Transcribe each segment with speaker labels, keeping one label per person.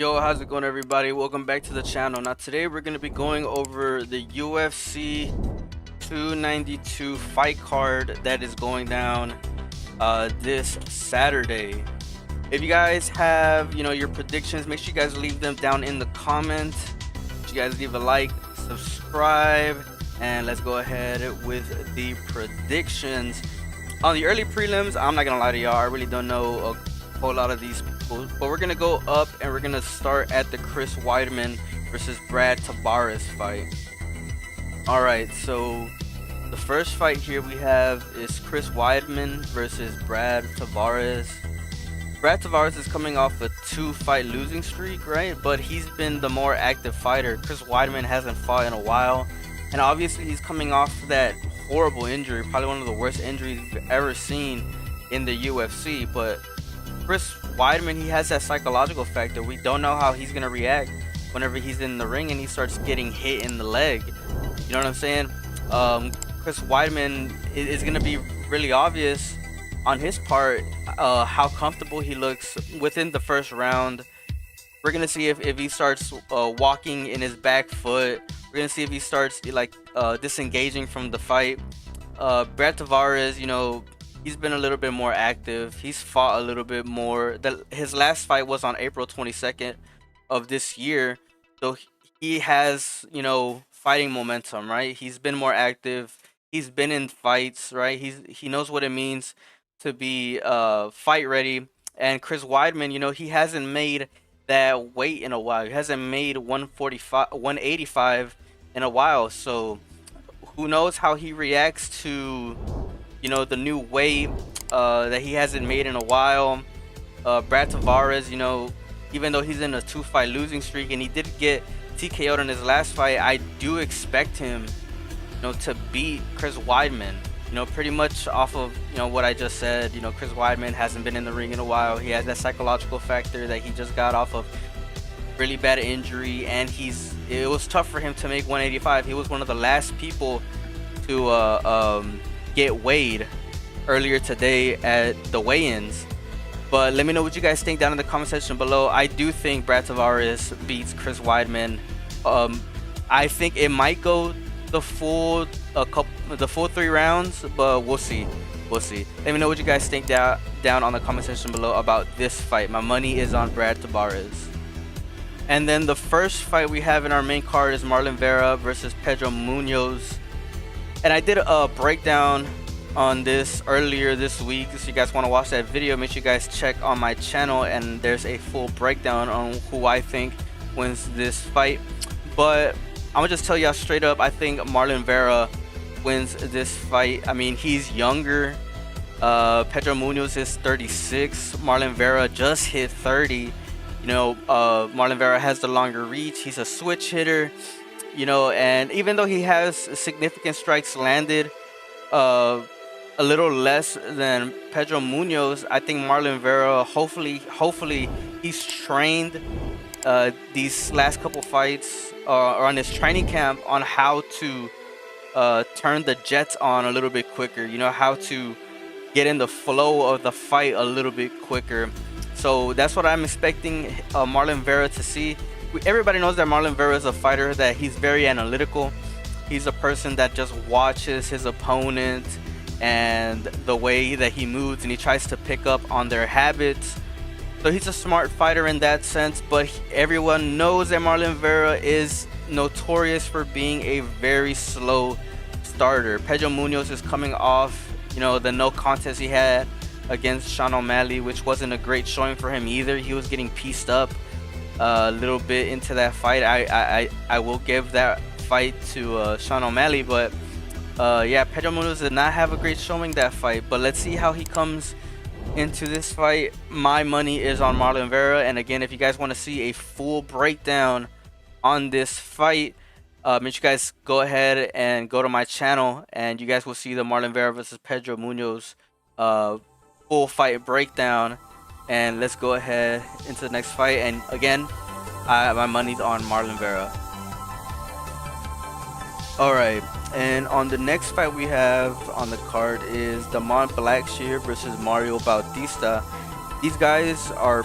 Speaker 1: Yo, how's it going, everybody? Welcome back to the channel. Now today we're going to be going over the UFC 292 fight card that is going down this Saturday. If you guys have your predictions, make sure you guys leave them down in the comments. You guys leave a like, subscribe, and let's go ahead with the predictions. On the early prelims, I'm not gonna lie to y'all, I really don't know a whole lot of these people, but we're gonna go up and we're gonna start at the Chris Weidman versus Brad Tavares fight. All right, so the first fight here we have is Chris Weidman versus Brad Tavares. Brad Tavares is coming off a 2-fight losing streak, right? But he's been the more active fighter. Chris Weidman hasn't fought in a while, and obviously he's coming off that horrible injury, probably one of the worst injuries we've ever seen in the UFC. But Chris Weidman, he has that psychological factor. We don't know how he's gonna react whenever he's in the ring and he starts getting hit in the leg. You know what I'm saying? Chris Weidman is gonna be really obvious on his part how comfortable he looks within the first round. We're gonna see if he starts walking in his back foot. We're gonna see if he starts disengaging from the fight. Brad Tavares, he's been a little bit more active. He's fought a little bit more. His last fight was on April 22nd of this year, so he has fighting momentum, right? He's been more active. He's been in fights, right? He knows what it means to be fight ready. And Chris Weidman, he hasn't made that weight in a while. He hasn't made 145, 185 in a while. So who knows how he reacts to the new weight that he hasn't made in a while. Brad Tavares, even though he's in a 2-fight losing streak and he did get TKO'd in his last fight, I do expect him to beat Chris Weidman. Pretty much off of what I just said. Chris Weidman hasn't been in the ring in a while. He has that psychological factor that he just got off of really bad injury, and it was tough for him to make 185. He was one of the last people to get weighed earlier today at the weigh-ins. But let me know what you guys think down in the comment section below. I do think Brad Tavares beats Chris Weidman. I think it might go the full 3 rounds, but we'll see. Let me know what you guys think down on the comment section below about this fight. My money is on Brad Tavares. And then the first fight we have in our main card is Marlon Vera versus Pedro Munhoz. And I did a breakdown on this earlier this week. If you guys want to watch that video, make sure you guys check on my channel, and there's a full breakdown on who I think wins this fight. But I'm gonna just tell y'all straight up, I think Marlon Vera wins this fight. I mean, he's younger. Pedro Munhoz is 36. Marlon Vera just hit 30. Marlon Vera has the longer reach. He's a switch hitter. And even though he has significant strikes landed, a little less than Pedro Munhoz, I think Marlon Vera, hopefully he's trained these last couple fights or on his training camp on how to turn the jets on a little bit quicker, how to get in the flow of the fight a little bit quicker. So that's what I'm expecting Marlon Vera to see. Everybody knows that Marlon Vera is a fighter that he's very analytical. He's a person that just watches his opponent and the way that he moves, and he tries to pick up on their habits. So he's a smart fighter in that sense, but everyone knows that Marlon Vera is notorious for being a very slow starter. Pedro Munhoz is coming off, the no contest he had against Sean O'Malley, which wasn't a great showing for him either. He was getting pieced up a little bit into that fight. I will give that fight to Sean O'Malley, but yeah, Pedro Munhoz did not have a great showing that fight. But let's see how he comes into this fight. My money is on Marlon Vera. And again, if you guys want to see a full breakdown on this fight, make sure you guys go ahead and go to my channel, and you guys will see the Marlon Vera versus Pedro Munhoz full fight breakdown. And let's go ahead into the next fight. And again, my money's on Marlon Vera. Alright, and on the next fight we have on the card is Damon Blackshear versus Mario Bautista. These guys are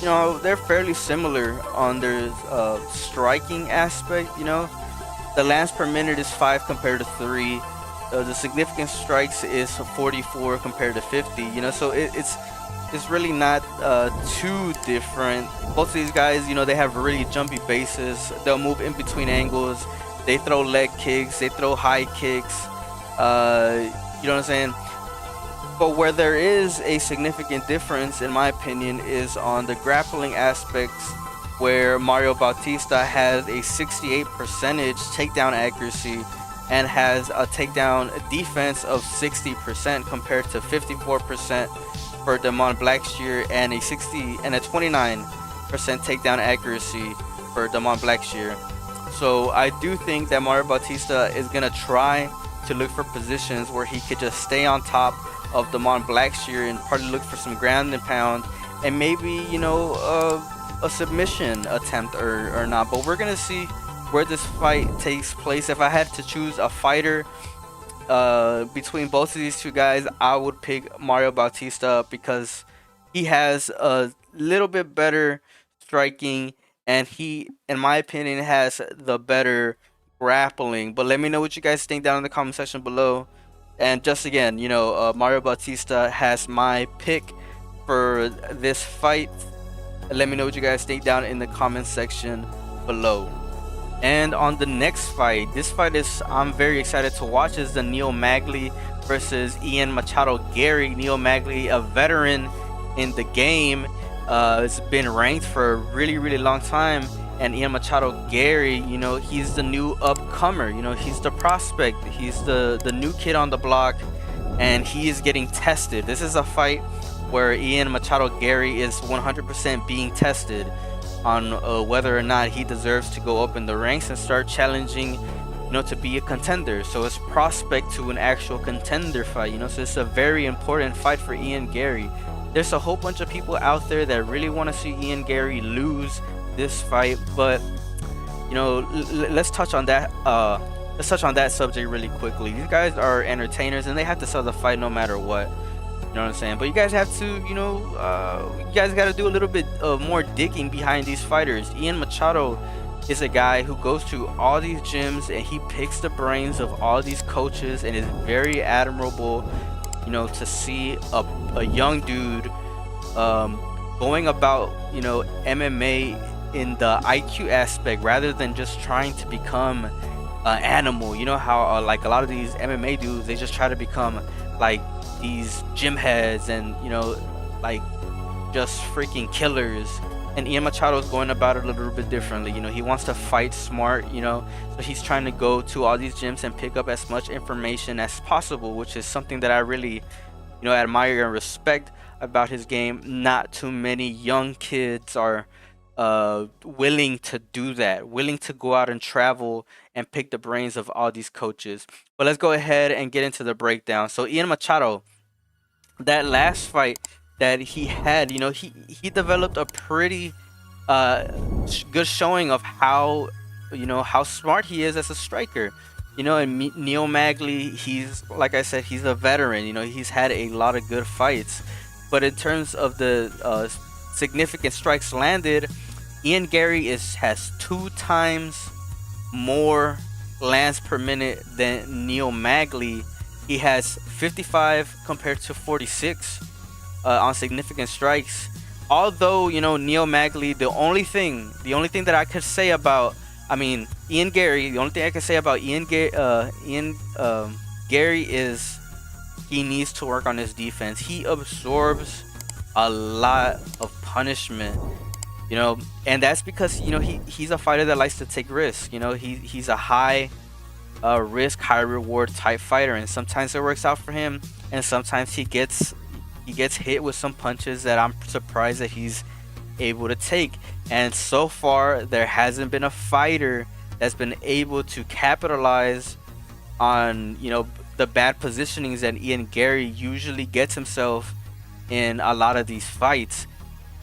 Speaker 1: they're fairly similar on their striking aspect. The lands per minute is 5 compared to 3. The significant strikes is 44 compared to 50. So it's really not too different. Both of these guys, they have really jumpy bases. They'll move in between angles. They throw leg kicks. They throw high kicks. You know what I'm saying? But where there is a significant difference, in my opinion, is on the grappling aspects, where Mario Bautista has a 68% takedown accuracy and has a takedown defense of 60% compared to 54% for Damon Blackshear and a 29% takedown accuracy for Damon Blackshear. So I do think that Mario Bautista is gonna try to look for positions where he could just stay on top of Damon Blackshear and probably look for some ground and pound and maybe a submission attempt or not. But we're gonna see where this fight takes place. If I had to choose a fighter between both of these two guys, I would pick Mario Bautista because he has a little bit better striking and he, in my opinion, has the better grappling. But let me know what you guys think down in the comment section below. And just again, Mario Bautista has my pick for this fight. Let me know what you guys think down in the comment section below. And on the next fight, this fight I'm very excited to watch, is the Neil Magny versus Ian Machado Garry. Neil Magny, a veteran in the game, has been ranked for a really, really long time. And Ian Machado Garry, he's the new upcomer. He's the prospect. He's the new kid on the block, and he is getting tested. This is a fight where Ian Machado Garry is 100% being tested on whether or not he deserves to go up in the ranks and start challenging, to be a contender. So it's prospect to an actual contender fight, so it's a very important fight for Ian Garry. There's a whole bunch of people out there that really want to see Ian Garry lose this fight, but let's touch on that. Let's touch on that subject really quickly. These guys are entertainers, and they have to sell the fight no matter what. You know what I'm saying? But you guys have to, you guys got to do a little bit more digging behind these fighters. Ian Machado is a guy who goes to all these gyms and he picks the brains of all these coaches, and it's very admirable, to see a young dude going about, MMA in the IQ aspect rather than just trying to become an animal. You know how like a lot of these MMA dudes, they just try to become like these gym heads and like just freaking killers. And Ian Machado is going about it a little bit differently. He wants to fight smart, so he's trying to go to all these gyms and pick up as much information as possible, which is something that I really admire and respect about his game. Not too many young kids are willing to do that, willing to go out and travel and pick the brains of all these coaches. But let's go ahead and get into the breakdown. So Ian Machado, that last fight that he had, he developed a pretty good showing of how how smart he is as a striker. And Neil Magny, he's, like I said, he's a veteran. He's had a lot of good fights, but in terms of the significant strikes landed, Ian Garry has 2 times more lands per minute than Neil Magny. He has 55 compared to 46 on significant strikes. Although Neil Magny, the only thing that I could say about, Ian Garry, the only thing I can say about Ian Garry is he needs to work on his defense. He absorbs a lot of punishment, and that's because he's a fighter that likes to take risks. He's a high risk, high reward type fighter, and sometimes it works out for him, and sometimes he gets hit with some punches that I'm surprised that he's able to take. And so far there hasn't been a fighter that's been able to capitalize on the bad positionings that Ian Garry usually gets himself in a lot of these fights.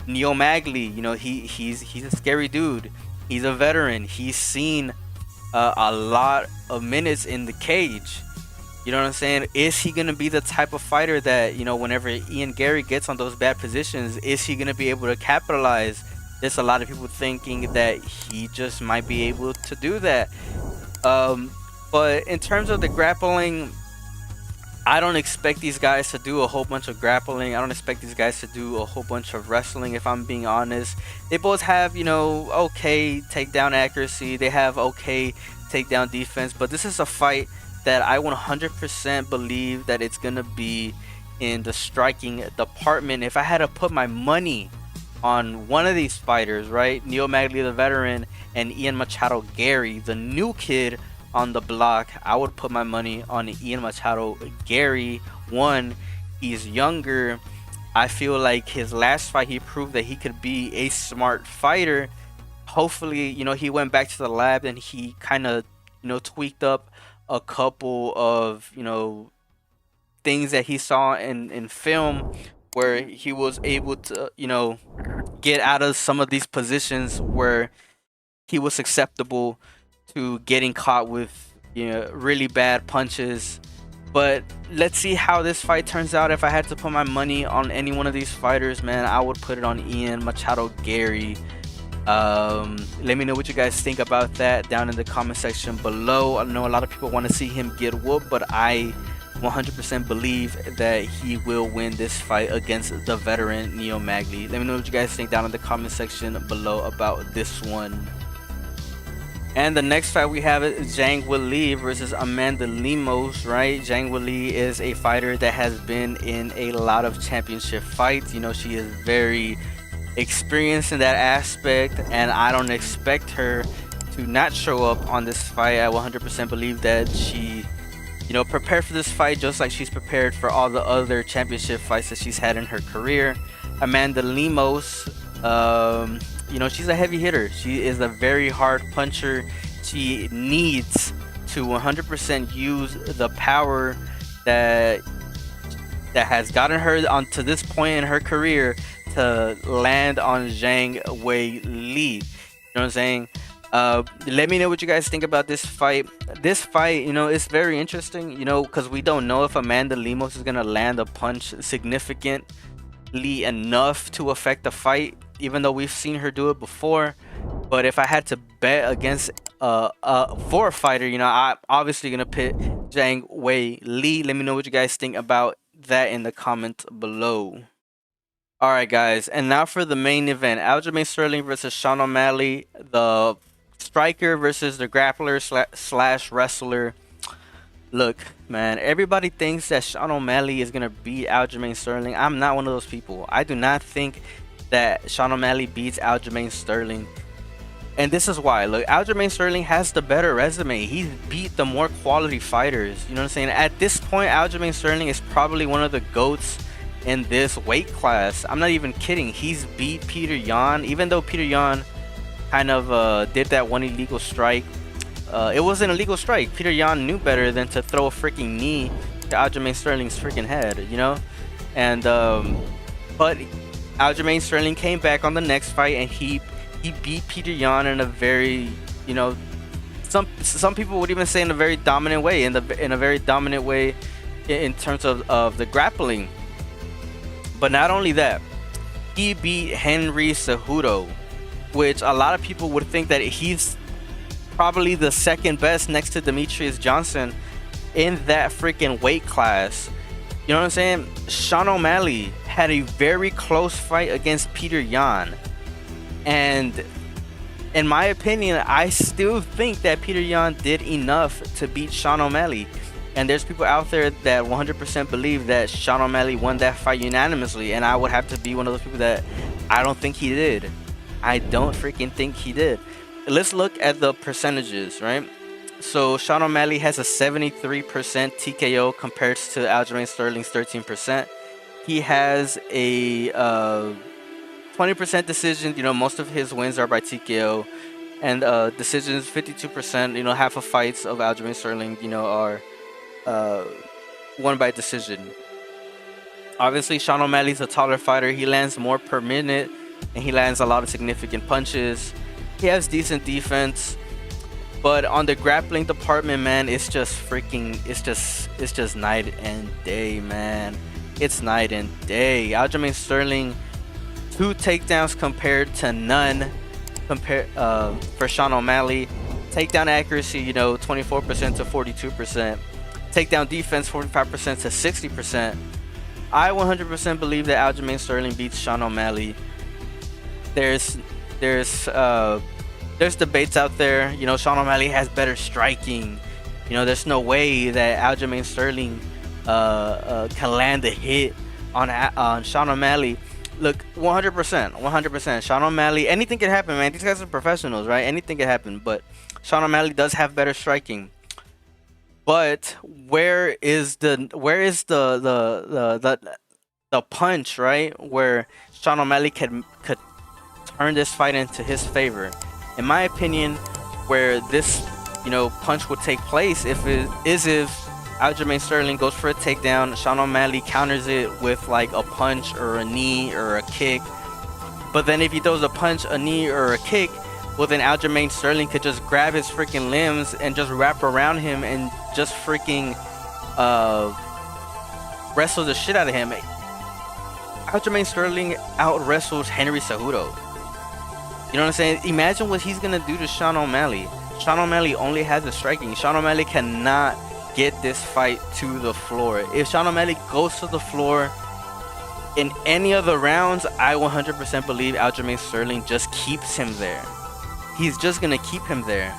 Speaker 1: Neil Magny, he's a scary dude. He's a veteran. He's seen a lot of minutes in the cage. You know what I'm saying? Is he gonna be the type of fighter that, you know, whenever Ian Gary gets on those bad positions, is he gonna be able to capitalize? There's a lot of people thinking that he just might be able to do that. Um, but in terms of the grappling, I don't expect these guys to do a whole bunch of grappling. I don't expect these guys to do a whole bunch of wrestling, if I'm being honest. They both have, you know, okay takedown accuracy. They have okay takedown defense. But this is a fight that I 100% believe that it's going to be in the striking department. If I had to put my money on one of these fighters, right? Neil Magny, the veteran, and Ian Machado Gary, the new kid on the block, I would put my money on Ian Machado Gary. One, he's younger. I feel like his last fight, he proved that he could be a smart fighter. Hopefully, you know, he went back to the lab and he kind of, you know, tweaked up a couple of, you know, things that he saw in film, where he was able to, you know, get out of some of these positions where he was susceptible to getting caught with, you know, really bad punches. But let's see how this fight turns out. If I had to put my money on any one of these fighters, man, I would put it on Ian Machado Gary. Let me know what you guys think about that down in the comment section below. I know a lot of people want to see him get whooped, but I 100% believe that he will win this fight against the veteran Neil Magny. Let me know what you guys think down in the comment section below about this one. And the next fight we have is Zhang Weili versus Amanda Lemos, right? Zhang Weili is a fighter that has been in a lot of championship fights. You know, she is very experienced in that aspect, and I don't expect her to not show up on this fight. I 100% believe that she, you know, prepared for this fight just like she's prepared for all the other championship fights that she's had in her career. Amanda Lemos, you know, she's a heavy hitter. She is a very hard puncher. She needs to 100% use the power that has gotten her onto this point in her career to land on Zhang Weili. You know what I'm saying? Let me know what you guys think about this fight. This fight, you know, it's very interesting, you know, because we don't know if Amanda Lemos is going to land a punch significantly enough to affect the fight, even though we've seen her do it before. But if I had to bet against for a fighter, you know, I'm obviously gonna pick Zhang Weili. Let me know what you guys think about that in the comments below. All right, guys, and now for the main event: Aljamain Sterling versus Sean O'Malley, the striker versus the grappler slash wrestler. Look, man, everybody thinks that Sean O'Malley is gonna beat Aljamain Sterling. I'm not one of those people. I do not think that Sean O'Malley beats Aljamain Sterling, and this is why. Look, Aljamain Sterling has the better resume. He's beat the more quality fighters. You know what I'm saying? At this point, Aljamain Sterling is probably one of the GOATs in this weight class. I'm not even kidding. He's beat Petr Yan, even though Petr Yan kind of did that one illegal strike. It was an illegal strike. Petr Yan knew better than to throw a freaking knee to Aljamain Sterling's freaking head, you know? And but Aljamain Sterling came back on the next fight and he beat Petr Yan in a very, you know, some people would even say in a very dominant way, in a very dominant way in terms of the grappling. But not only that, he beat Henry Cejudo, which a lot of people would think that he's probably the second best next to Demetrius Johnson in that freaking weight class. You know what I'm saying? Sean O'Malley had a very close fight against Petr Yan, and in my opinion, I still think that Petr Yan did enough to beat Sean O'Malley. And there's people out there that 100% believe that Sean O'Malley won that fight unanimously, and I would have to be one of those people that I don't think he did. I don't freaking think he did. Let's look at the percentages, right? So Sean O'Malley has a 73% TKO compared to Aljamain Sterling's 13%. He has a 20% decision. You know, most of his wins are by TKO, and decisions 52%. You know, half of fights of Aljamain Sterling, you know, are won by decision. Obviously, Sean O'Malley's a taller fighter. He lands more per minute, and he lands a lot of significant punches. He has decent defense. But on the grappling department, man, it's just night and day, man. It's night and day. Aljamain Sterling, 2 takedowns compared to none for Sean O'Malley. Takedown accuracy, 24% to 42%. Takedown defense, 45% to 60%. I 100% believe that Aljamain Sterling beats Sean O'Malley. There's debates out there. Sean O'Malley has better striking. There's no way that Aljamain Sterling can land a hit on Sean O'Malley. Look, 100%. Sean O'Malley, anything can happen, man. These guys are professionals, right? Anything can happen. But Sean O'Malley does have better striking. But where is the punch, right? Where Sean O'Malley could turn this fight into his favor. In my opinion, where this punch would take place if Aljamain Sterling goes for a takedown, Sean O'Malley counters it with like a punch or a knee or a kick. But then if he throws a punch, a knee, or a kick, well then Aljamain Sterling could just grab his freaking limbs and just wrap around him and just freaking wrestle the shit out of him. Aljamain Sterling out wrestles Henry Cejudo. You know what I'm saying? Imagine what he's gonna do to Sean O'Malley. Sean O'Malley only has the striking. Sean O'Malley cannot get this fight to the floor. If Sean O'Malley goes to the floor in any of the rounds, I 100% believe Aljamain Sterling just keeps him there. He's just gonna keep him there.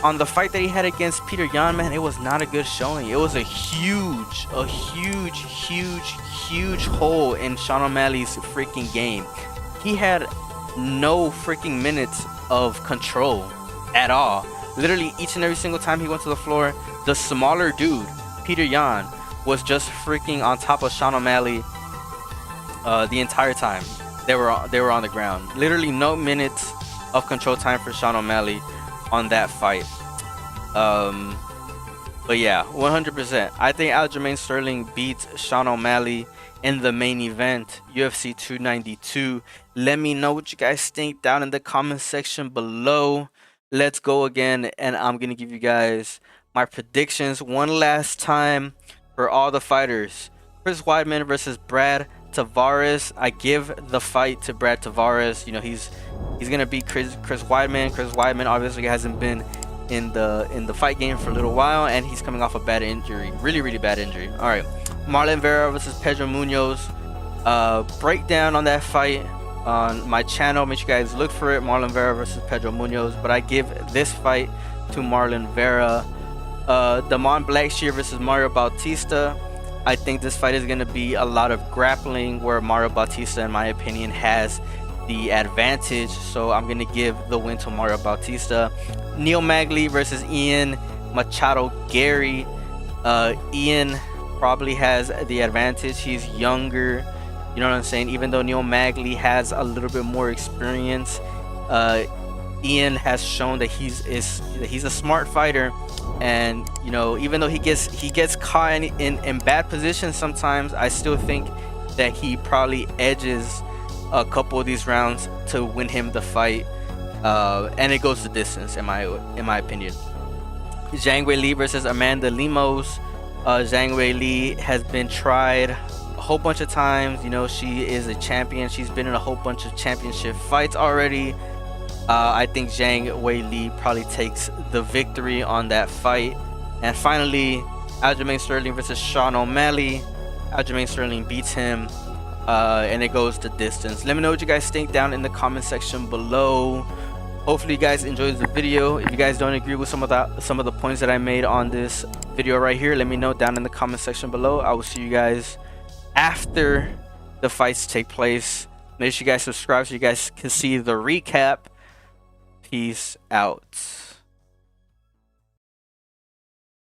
Speaker 1: On the fight that he had against Peter Yan, man, it was not a good showing. It was a huge hole in Sean O'Malley's freaking game. He had no freaking minutes of control at all. Literally each and every single time he went to the floor, the smaller dude, Peter Yan, was just freaking on top of Sean O'Malley the entire time. They were on the ground. Literally no minutes of control time for Sean O'Malley on that fight. But yeah, 100%. I think Aljamain Sterling beats Sean O'Malley in the main event, UFC 292. Let me know what you guys think down in the comment section below. Let's go again, and I'm gonna give you guys my predictions one last time for all the fighters. Chris Weidman versus Brad Tavares. I give the fight to Brad Tavares. He's gonna beat Chris Weidman. Chris Weidman obviously hasn't been in the fight game for a little while, and he's coming off a bad injury, really bad injury. All right, Marlon Vera versus Pedro Munoz. Breakdown on that fight on my channel. Make sure you guys look for it. Marlon Vera versus Pedro Munoz. But I give this fight to Marlon Vera. Damon Blackshear versus Mario Bautista. I think this fight is going to be a lot of grappling, where Mario Bautista, in my opinion, has the advantage. So I'm going to give the win to Mario Bautista. Neil Magny versus Ian Machado Gary. Ian probably has the advantage. He's younger. You know what I'm saying? Even though Neil Magny has a little bit more experience, Ian has shown that he's a smart fighter. And even though he gets caught in bad positions sometimes, I still think that he probably edges a couple of these rounds to win him the fight, and it goes the distance in my opinion. Zhang Weili versus Amanda Lemos. Zhang Weili has been tried a whole bunch of times. She is a champion. She's been in a whole bunch of championship fights already. I think Zhang Weili probably takes the victory on that fight. And finally, Aljamain Sterling versus Sean O'Malley. Aljamain Sterling beats him, and it goes the distance. Let me know what you guys think down in the comment section below. Hopefully you guys enjoyed the video. If you guys don't agree with some of the points that I made on this video right here, let me know down in the comment section below. I will see you guys after the fights take place. Make sure you guys subscribe so you guys can see the recap. Peace out.